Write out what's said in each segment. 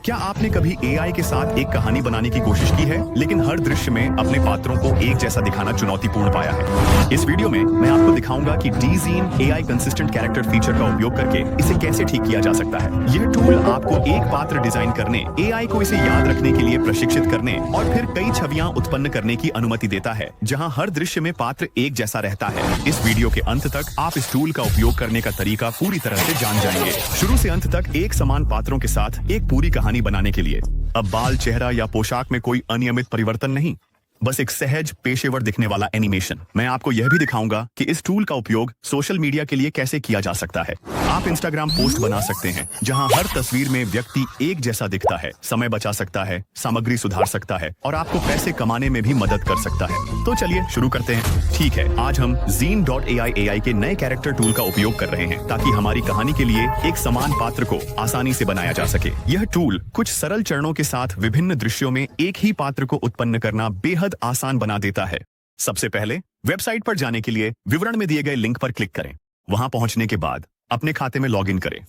क्या आपने कभी एआई के साथ एक कहानी बनाने की कोशिश की है, लेकिन हर दृश्य में अपने पात्रों को एक जैसा दिखाना चुनौतीपूर्ण पाया है? इस वीडियो में मैं आपको दिखाऊंगा कि DZine AI consistent character feature का उपयोग करके इसे कैसे ठीक किया जा सकता है। यह टूल आपको एक पात्र डिजाइन करने, एआई को इसे याद रखने के लिए प्रशिक्षित करने और फिर कई छवियां उत्पन्न करने की अनुमति देता है, जहां हर दृश्य में पात्र एक जैसा रहता है। इस वीडियो के अंत तक आप इस टूल का उपयोग करने का तरीका पूरी तरह से जान जाएंगे, शुरू से अंत तक एक समान पात्रों के साथ एक पूरी कहानी बनाने के लिए। अब बाल, चेहरा या पोशाक में कोई अनियमित परिवर्तन नहीं, बस एक सहज पेशेवर दिखने वाला एनिमेशन। मैं आपको यह भी दिखाऊंगा कि इस टूल का उपयोग सोशल मीडिया के लिए कैसे किया जा सकता है। आप इंस्टाग्राम पोस्ट बना सकते हैं जहां हर तस्वीर में व्यक्ति एक जैसा दिखता है, समय बचा सकता है, सामग्री सुधार सकता है और आपको पैसे कमाने में भी मदद कर सकता है। तो चलिए शुरू करते हैं। ठीक है, आज हम Zine.ai एआई के नए कैरेक्टर टूल का उपयोग कर रहे हैं ताकि हमारी कहानी के लिए एक समान पात्र को आसानी से बनाया जा सके। यह टूल कुछ सरल चरणों के साथ विभिन्न दृश्यों में एक ही पात्र को उत्पन्न करना बेहद आसान बना देता है। सबसे पहले वेबसाइट पर जाने के लिए विवरण में दिए गए लिंक पर क्लिक करें। वहां पहुंचने के बाद अपने खाते में लॉगिन करें।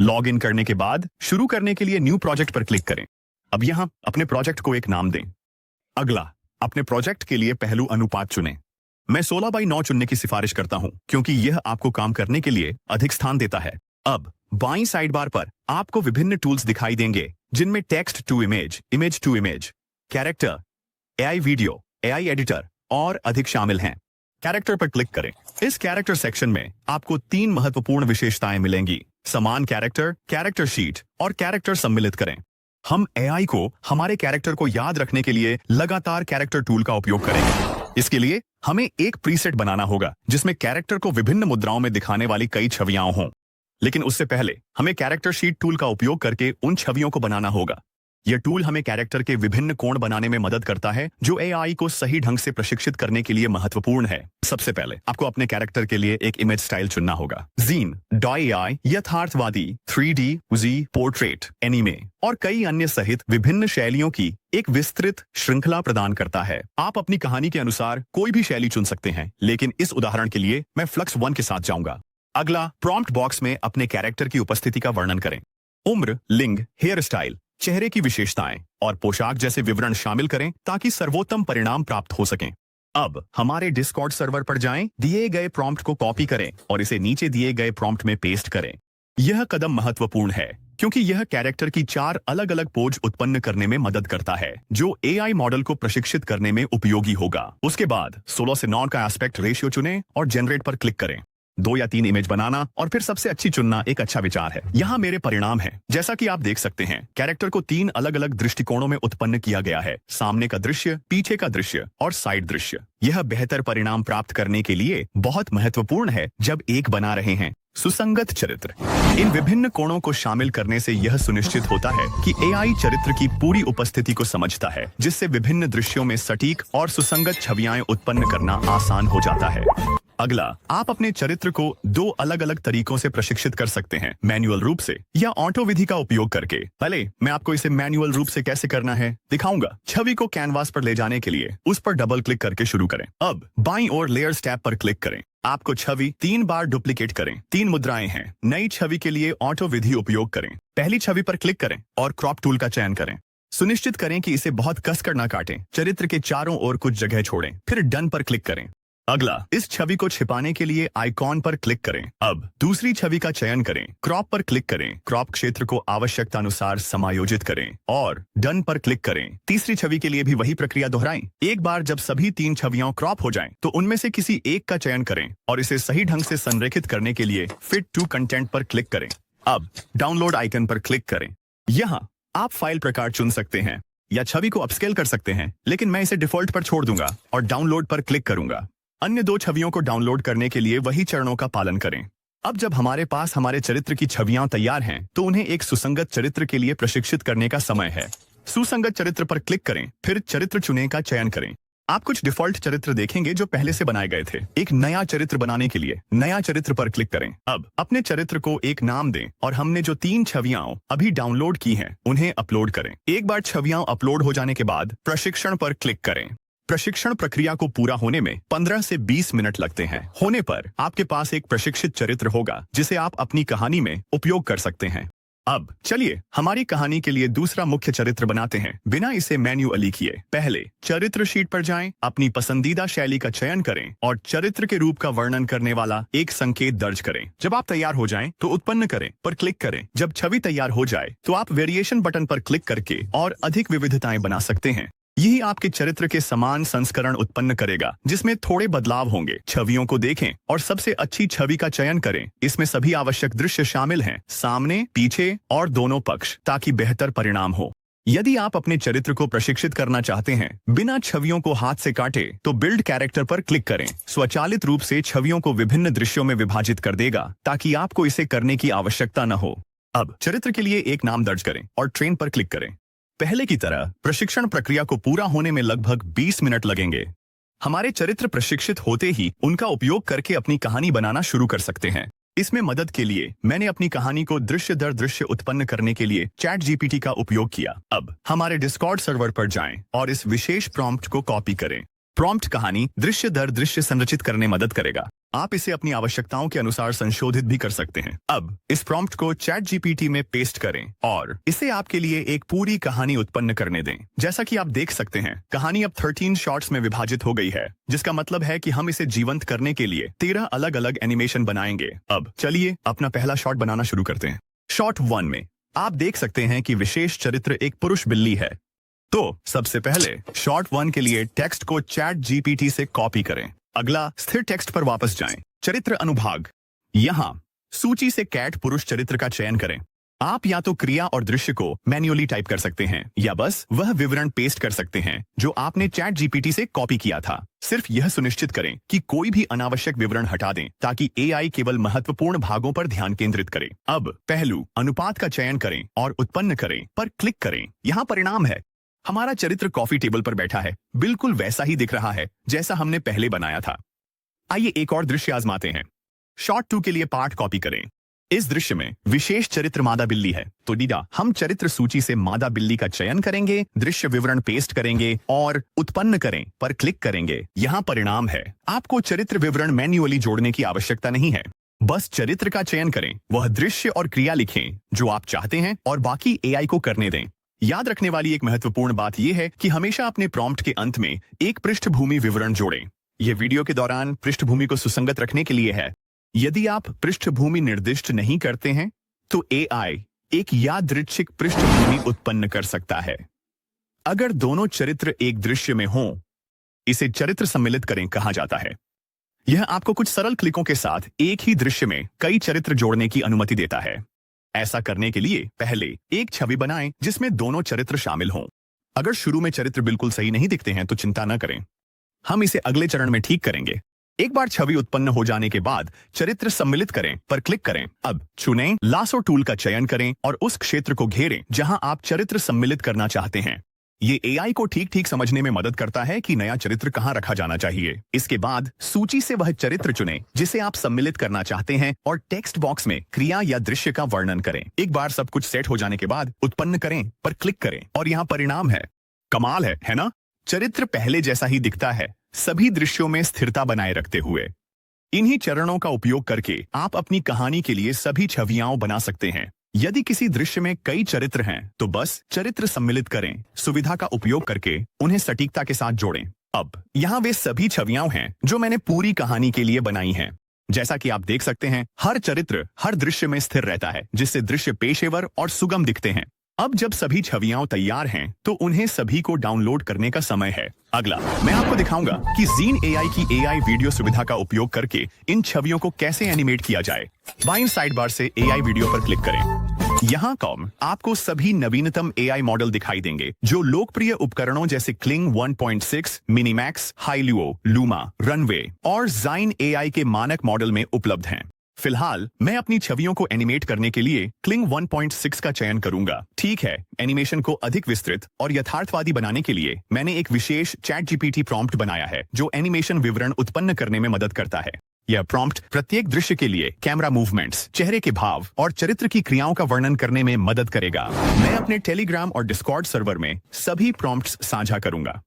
लॉगिन करने के बाद शुरू करने के लिए न्यू प्रोजेक्ट पर क्लिक करें। अब यहां अपने प्रोजेक्ट को एक नाम दें। अगला, अपने प्रोजेक्ट के लिए पहलू अनुपात चुनें। मैं 16:9 चुनने की सिफारिश करता हूं क्योंकि यह आपको काम करने के लिए अधिक स्थान देता है। अब बाईं साइड बार पर आपको विभिन्न टूल्स दिखाई देंगे जिनमें text to image, image to image, character, AI video, AI editor और अधिक शामिल हैं। कैरेक्टर पर क्लिक करें। इस कैरेक्टर सेक्शन में आपको 3 महत्वपूर्ण विशेषताएं मिलेंगी: समान कैरेक्टर, कैरेक्टर शीट और कैरेक्टर सम्मिलित करें। हम एआई को हमारे कैरेक्टर को याद रखने के लिए लगातार कैरेक्टर टूल का उपयोग करेंगे। इसके लिए हमें एक प्रीसेट बनाना होगा जिसमें कैरेक्टर को विभिन्न मुद्राओं में दिखाने वाली कई छवियां हों। लेकिन उससे पहले हमें कैरेक्टर शीट टूल का उपयोग करके उन छवियों को बनाना होगा। यह टूल हमें कैरेक्टर के विभिन्न कोण बनाने में मदद करता है, जो एआई को सही ढंग से प्रशिक्षित करने के लिए महत्वपूर्ण है। सबसे पहले आपको अपने कैरेक्टर के लिए एक इमेज स्टाइल चुनना होगा। Zine.ai यथार्थवादी, 3D, UZ, पोर्ट्रेट, एनीमे और कई अन्य सहित विभिन्न शैलियों की एक विस्तृत श्रृंखला प्रदान करता है। आप अपनी कहानी के अनुसार कोई भी शैली चुन सकते हैं, लेकिन इस उदाहरण के लिए मैं फ्लक्स 1 के साथ जाऊंगा। अगला, प्रॉम्प्ट बॉक्स में अपने कैरेक्टर की उपस्थिति का वर्णन करें। उम्र, लिंग, हेयर स्टाइल, चेहरे की विशेषताएं और पोशाक जैसे विवरण शामिल करें ताकि सर्वोत्तम परिणाम प्राप्त हो सकें। अब हमारे डिस्कॉर्ड सर्वर पर जाएं, दिए गए प्रॉम्प्ट को कॉपी करें और इसे नीचे दिए गए प्रॉम्प्ट में पेस्ट करें। यह कदम महत्वपूर्ण है क्योंकि यह कैरेक्टर की 4 अलग अलग पोज उत्पन्न करने में मदद करता है, जो एआई मॉडल को प्रशिक्षित करने में उपयोगी होगा। उसके बाद 16 से 9 का एस्पेक्ट रेशियो चुनें और जनरेट पर क्लिक करें। 2 या 3 इमेज बनाना और फिर सबसे अच्छी चुनना एक अच्छा विचार है। यहाँ मेरे परिणाम हैं। जैसा कि आप देख सकते हैं, कैरेक्टर को 3 अलग अलग दृष्टिकोणों में उत्पन्न किया गया है: सामने का दृश्य, पीछे का दृश्य और साइड दृश्य। यह बेहतर परिणाम प्राप्त करने के लिए बहुत महत्वपूर्ण है जब एक बना रहे हैं। सुसंगत चरित्र, इन विभिन्न कोणों को शामिल करने से यह सुनिश्चित होता है कि एआई चरित्र की पूरी उपस्थिति को समझता है, जिससे विभिन्न दृश्यों में सटीक और सुसंगत छवियां उत्पन्न करना आसान हो जाता है। अगला, आप अपने चरित्र को 2 अलग अलग तरीकों से प्रशिक्षित कर सकते हैं: मैन्युअल रूप से या ऑटो विधि का उपयोग करके। पहले मैं आपको इसे मैन्युअल रूप से कैसे करना है दिखाऊंगा। छवि को कैनवास पर ले जाने के लिए उस पर डबल क्लिक करके शुरू करें। अब बाईं ओर लेयर्स टैब पर क्लिक करें। आपको छवि 3 बार डुप्लीकेट करें। 3 मुद्राएं हैं। नई छवि के लिए ऑटो विधि उपयोग करें। पहली छवि पर क्लिक करें और क्रॉप टूल का चयन करें। सुनिश्चित करें कि इसे बहुत कसकर ना काटें। चरित्र के चारों ओर कुछ जगह छोड़ें, फिर डन पर क्लिक करें। अगला, इस छवि को छिपाने के लिए आइकॉन पर क्लिक करें। अब दूसरी छवि का चयन करें, क्रॉप पर क्लिक करें, क्रॉप क्षेत्र को आवश्यकतानुसार समायोजित करें और डन पर क्लिक करें। तीसरी छवि के लिए भी वही प्रक्रिया दोहराएं। एक बार जब सभी 3 छवियां क्रॉप हो जाएं, तो उनमें से किसी एक का चयन करें और इसे सही ढंग से संरेखित करने के लिए फिट टू कंटेंट पर क्लिक करें। अब डाउनलोड आइकन पर क्लिक करें। यहाँ आप फाइल प्रकार चुन सकते हैं या छवि को अपस्केल कर सकते हैं, लेकिन मैं इसे डिफॉल्ट पर छोड़ दूंगा और डाउनलोड पर क्लिक करूंगा। अन्य 2 छवियों को डाउनलोड करने के लिए वही चरणों का पालन करें। अब जब हमारे पास हमारे चरित्र की छवियां तैयार हैं, तो उन्हें एक सुसंगत चरित्र के लिए प्रशिक्षित करने का समय है। सुसंगत चरित्र पर क्लिक करें, फिर चरित्र चुने का चयन करें। आप कुछ डिफॉल्ट चरित्र देखेंगे जो पहले से बनाए गए थे। एक नया चरित्र बनाने के लिए नया चरित्र पर क्लिक करें। अब अपने चरित्र को एक नाम दें और हमने जो 3 छवियां अभी डाउनलोड की हैं, उन्हें अपलोड करें। एक बार छवियां अपलोड हो जाने के बाद प्रशिक्षण पर क्लिक करें। प्रशिक्षण प्रक्रिया को पूरा होने में 15 से 20 मिनट लगते हैं। होने पर आपके पास एक प्रशिक्षित चरित्र होगा जिसे आप अपनी कहानी में उपयोग कर सकते हैं। अब चलिए हमारी कहानी के लिए दूसरा मुख्य चरित्र बनाते हैं बिना इसे मैन्युअली किए। पहले चरित्र शीट पर जाएं, अपनी पसंदीदा शैली का चयन करें और चरित्र के रूप का वर्णन करने वाला एक संकेत दर्ज करें। जब आप तैयार हो जाएं तो उत्पन्न करें पर क्लिक करें। जब छवि तैयार हो जाए तो आप वेरिएशन बटन पर क्लिक करके और अधिक विविधताएं बना सकते हैं। यही आपके चरित्र के समान संस्करण उत्पन्न करेगा जिसमें थोड़े बदलाव होंगे। छवियों को देखें और सबसे अच्छी छवि का चयन करें। इसमें सभी आवश्यक दृश्य शामिल हैं, सामने, पीछे और दोनों पक्ष, ताकि बेहतर परिणाम हो। यदि आप अपने चरित्र को प्रशिक्षित करना चाहते हैं बिना छवियों को हाथ से काटे तो बिल्ड कैरेक्टर पर क्लिक करें। स्वचालित रूप से छवियों को विभिन्न दृश्यों में विभाजित कर देगा ताकि आपको इसे करने की आवश्यकता न हो। अब चरित्र के लिए एक नाम दर्ज करें और ट्रेन पर क्लिक करें। पहले की तरह प्रशिक्षण प्रक्रिया को पूरा होने में लगभग 20 मिनट लगेंगे। हमारे चरित्र प्रशिक्षित होते ही उनका उपयोग करके अपनी कहानी बनाना शुरू कर सकते हैं। इसमें मदद के लिए मैंने अपनी कहानी को दृश्य दर दृश्य उत्पन्न करने के लिए चैट जीपीटी का उपयोग किया। अब हमारे डिस्कॉर्ड सर्वर पर जाएं और इस विशेष प्रॉम्प्ट को कॉपी करें। प्रॉम्प्ट कहानी दृश्य दर दृश्य संरचित करने मदद करेगा। आप इसे अपनी आवश्यकताओं के अनुसार संशोधित भी कर सकते हैं। अब इस प्रॉम्प्ट को चैट जीपीटी में पेस्ट करें और इसे आपके लिए एक पूरी कहानी उत्पन्न करने दें। जैसा कि आप देख सकते हैं, कहानी अब 13 शॉट्स में विभाजित हो गई है, जिसका मतलब है कि हम इसे जीवंत करने के लिए 13 अलग अलग एनिमेशन बनाएंगे। अब चलिए अपना पहला शॉट बनाना शुरू करते हैं। शॉट 1 में आप देख सकते हैं कि विशेष चरित्र एक पुरुष बिल्ली है। तो सबसे पहले शॉट 1 के लिए टेक्स्ट को चैट जीपीटी से कॉपी करें। अगला स्थिर टेक्स्ट पर वापस जाएं। चरित्र अनुभाग, यहाँ सूची से कैट पुरुष चरित्र का चयन करें। आप या तो क्रिया और दृश्य को मैन्युअली टाइप कर सकते हैं या बस वह विवरण पेस्ट कर सकते हैं जो आपने चैट जीपीटी से कॉपी किया था। सिर्फ यह सुनिश्चित करें कि कोई भी अनावश्यक विवरण हटा दें ताकि एआई केवल महत्वपूर्ण भागों पर ध्यान केंद्रित करे। अब पहलू अनुपात का चयन करें और उत्पन्न करें पर क्लिक करें। यहाँ परिणाम है। हमारा चरित्र कॉफी टेबल पर बैठा है, बिल्कुल वैसा ही दिख रहा है जैसा हमने पहले बनाया था। आइए एक और दृश्य आजमाते हैं। शॉट 2 के लिए पार्ट कॉपी करें। इस दृश्य में विशेष चरित्र मादा बिल्ली है, तो डीडा हम चरित्र सूची से मादा बिल्ली का चयन करेंगे, दृश्य विवरण पेस्ट करेंगे और उत्पन्न करें पर क्लिक करेंगे। यहाँ परिणाम है। आपको चरित्र विवरण मैन्युअली जोड़ने की आवश्यकता नहीं है। बस चरित्र का चयन करें, वह दृश्य और क्रिया लिखें जो आप चाहते हैं और बाकी एआई को करने दें। याद रखने वाली एक महत्वपूर्ण बात यह है कि हमेशा अपने प्रॉम्प्ट के अंत में एक पृष्ठभूमि विवरण जोड़ें। यह वीडियो के दौरान पृष्ठभूमि को सुसंगत रखने के लिए है। यदि आप पृष्ठभूमि निर्दिष्ट नहीं करते हैं तो एआई एक यादृच्छिक पृष्ठभूमि उत्पन्न कर सकता है। अगर दोनों चरित्र एक दृश्य में हों, इसे चरित्र सम्मिलित करें कहा जाता है। यह आपको कुछ सरल क्लिकों के साथ एक ही दृश्य में कई चरित्र जोड़ने की अनुमति देता है। ऐसा करने के लिए पहले एक छवि बनाएं जिसमें दोनों चरित्र शामिल हों। अगर शुरू में चरित्र बिल्कुल सही नहीं दिखते हैं तो चिंता न करें, हम इसे अगले चरण में ठीक करेंगे। एक बार छवि उत्पन्न हो जाने के बाद चरित्र सम्मिलित करें पर क्लिक करें। अब चुनें, लासो टूल का चयन करें और उस क्षेत्र को घेरें जहां आप चरित्र सम्मिलित करना चाहते हैं। ये एआई को ठीक ठीक समझने में मदद करता है कि नया चरित्र कहां रखा जाना चाहिए। इसके बाद सूची से वह चरित्र चुनें जिसे आप सम्मिलित करना चाहते हैं और टेक्स्ट बॉक्स में क्रिया या दृश्य का वर्णन करें। एक बार सब कुछ सेट हो जाने के बाद उत्पन्न करें पर क्लिक करें और यहाँ परिणाम है। कमाल है ना? चरित्र पहले जैसा ही दिखता है, सभी दृश्यों में स्थिरता बनाए रखते हुए। इन्हीं चरणों का उपयोग करके आप अपनी कहानी के लिए सभी छवियां बना सकते हैं। यदि किसी दृश्य में कई चरित्र हैं तो बस चरित्र सम्मिलित करें, सुविधा का उपयोग करके उन्हें सटीकता के साथ जोड़ें। अब यहाँ वे सभी छवियां हैं जो मैंने पूरी कहानी के लिए बनाई हैं। जैसा कि आप देख सकते हैं, हर चरित्र हर दृश्य में स्थिर रहता है जिससे दृश्य पेशेवर और सुगम दिखते हैं। अब जब सभी छवियां तैयार हैं तो उन्हें सभी को डाउनलोड करने का समय है। अगला मैं आपको दिखाऊंगा कि ज़ीन एआई की एआई वीडियो सुविधा का उपयोग करके इन छवियों को कैसे एनिमेट किया जाए। बाईं साइड बार से एआई वीडियो पर क्लिक करें। यहाँ कॉम आपको सभी नवीनतम एआई मॉडल दिखाई देंगे जो लोकप्रिय उपकरणों जैसे क्लिंग 1.6, मिनीमैक्स, हाइलुओ, लूमा, रनवे और ज़ाइन एआई के मानक मॉडल में उपलब्ध हैं। फिलहाल मैं अपनी छवियों को एनिमेट करने के लिए क्लिंग 1.6 का चयन करूंगा। ठीक है, एनिमेशन को अधिक विस्तृत और यथार्थवादी बनाने के लिए मैंने एक विशेष चैट जीपीटी प्रॉम्प्ट बनाया है जो एनिमेशन विवरण उत्पन्न करने में मदद करता है। यह प्रॉम्प्ट प्रत्येक दृश्य के लिए कैमरा मूवमेंट्स, चेहरे के भाव और चरित्र की क्रियाओं का वर्णन करने में मदद करेगा। मैं अपने टेलीग्राम और डिस्कॉर्ड सर्वर में सभी प्रॉम्प्ट्स साझा करूंगा।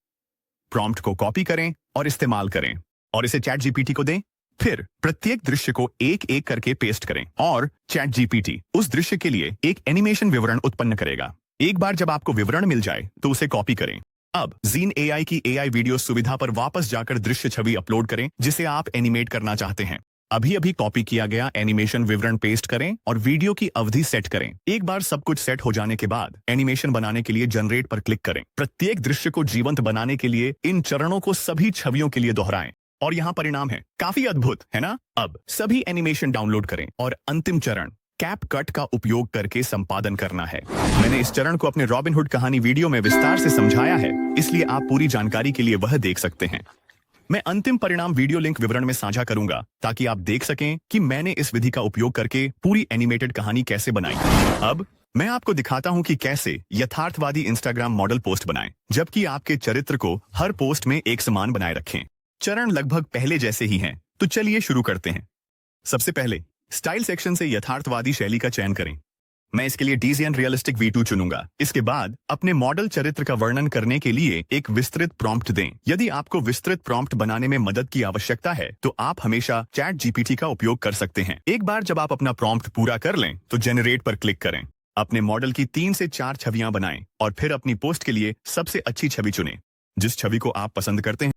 प्रॉम्प्ट को कॉपी करें और इस्तेमाल करें और इसे चैट जीपीटी को दें। फिर प्रत्येक दृश्य को एक एक करके पेस्ट करें और चैट जीपीटी उस दृश्य के लिए एक एनिमेशन विवरण उत्पन्न करेगा। एक बार जब आपको विवरण मिल जाए तो उसे कॉपी करें। अब जीन एआई की एआई वीडियो सुविधा पर वापस जाकर दृश्य छवि अपलोड करें जिसे आप एनिमेट करना चाहते हैं। अभी अभी कॉपी किया गया एनिमेशन विवरण पेस्ट करें और वीडियो की अवधि सेट करें। एक बार सब कुछ सेट हो जाने के बाद एनिमेशन बनाने के लिए जनरेट पर क्लिक करें। प्रत्येक दृश्य को जीवंत बनाने के लिए इन चरणों को सभी छवियों के लिए दोहराएं और यहाँ परिणाम है। काफी अद्भुत है ना? अब सभी एनिमेशन डाउनलोड करें और अंतिम चरण कैपकट का उपयोग करके संपादन करना है। मैंने इस चरण को अपने रॉबिनहुड कहानी वीडियो में विस्तार से समझाया है, इसलिए आप पूरी जानकारी के लिए वह देख सकते हैं। मैं अंतिम परिणाम वीडियो लिंक विवरण में साझा करूंगा ताकि आप देख सकें कि मैंने इस विधि का उपयोग करके पूरी एनिमेटेड कहानी कैसे बनाई। अब मैं आपको दिखाता हूं कि कैसे यथार्थवादी इंस्टाग्राम मॉडल पोस्ट बनाएं, जबकि आपके चरित्र को हर पोस्ट में एक समान बनाए रखें। चरण लगभग पहले जैसे ही हैं, तो चलिए शुरू करते हैं। सबसे पहले स्टाइल सेक्शन से यथार्थवादी शैली का चयन करें। मैं इसके लिए डीजीएन रियलिस्टिक V2 चुनूंगा। इसके बाद अपने मॉडल चरित्र का वर्णन करने के लिए एक विस्तृत प्रॉम्प्ट दें। यदि आपको विस्तृत प्रॉम्प्ट बनाने में मदद की आवश्यकता है तो आप हमेशा चैट जीपीटी का उपयोग कर सकते हैं। एक बार जब आप अपना प्रॉम्प्ट पूरा कर लें तो जेनरेट पर क्लिक करें। अपने मॉडल की 3 से 4 छवियां बनाएं और फिर अपनी पोस्ट के लिए सबसे अच्छी छवि चुनें। जिस छवि को आप पसंद करते हैं